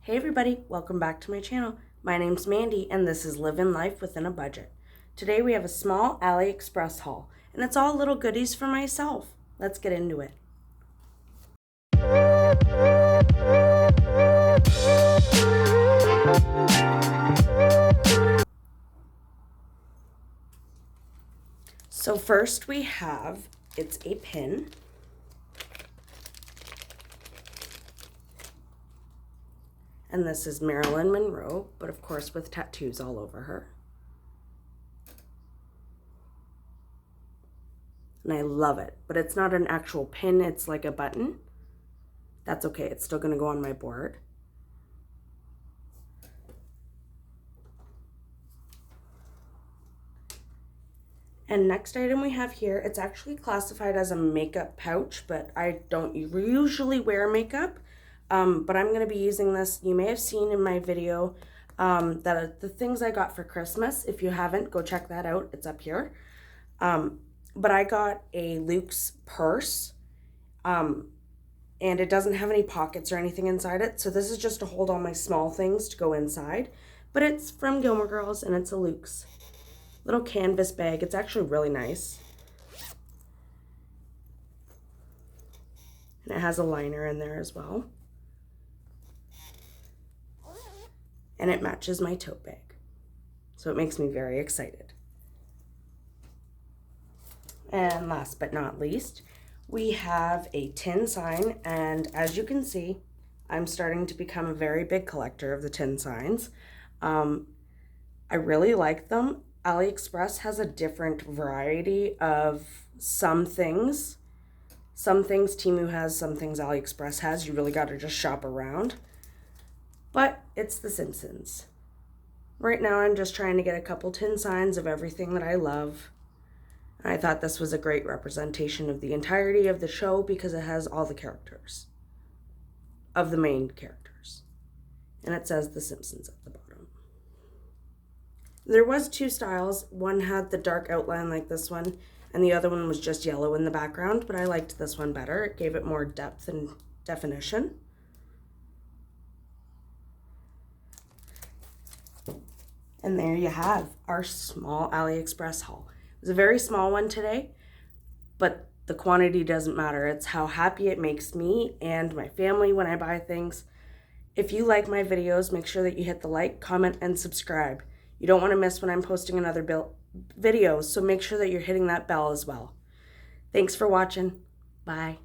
Hey everybody, welcome back to my channel. My name's Mandy and this is Living Life Within a Budget. Today we have a small AliExpress haul and it's all little goodies for myself. Let's get into it. So first we have, it's a pin. And this is Marilyn Monroe, but of course with tattoos all over her. And I love it, but it's not an actual pin, it's like a button. That's okay, it's still gonna go on my board. And next item we have here, it's actually classified as a makeup pouch, but I don't usually wear makeup. But I'm going to be using this. You may have seen in my video that the things I got for Christmas. If you haven't, go check that out. It's up here. But I got a Luke's purse, and it doesn't have any pockets or anything inside it. So this is just to hold all my small things to go inside. But it's from Gilmore Girls, and it's a Luke's little canvas bag. It's actually really nice. And it has a liner in there as well. And it matches my tote bag. So it makes me very excited. And last but not least, we have a tin sign. And as you can see, I'm starting to become a very big collector of the tin signs. I really like them. AliExpress has a different variety of some things. Some things Temu has, some things AliExpress has. You really got to just shop around. But it's The Simpsons. Right now I'm just trying to get a couple tin signs of everything that I love. I thought this was a great representation of the entirety of the show because it has all the characters. Of the main characters. And it says The Simpsons at the bottom. There was two styles. One had the dark outline like this one, and the other one was just yellow in the background, but I liked this one better. It gave it more depth and definition. And there you have our small AliExpress haul. It was a very small one today, but the quantity doesn't matter. It's how happy it makes me and my family when I buy things. If you like my videos, make sure that you hit the like, comment, and subscribe. You don't want to miss when I'm posting another video, so make sure that you're hitting that bell as well. Thanks for watching. Bye.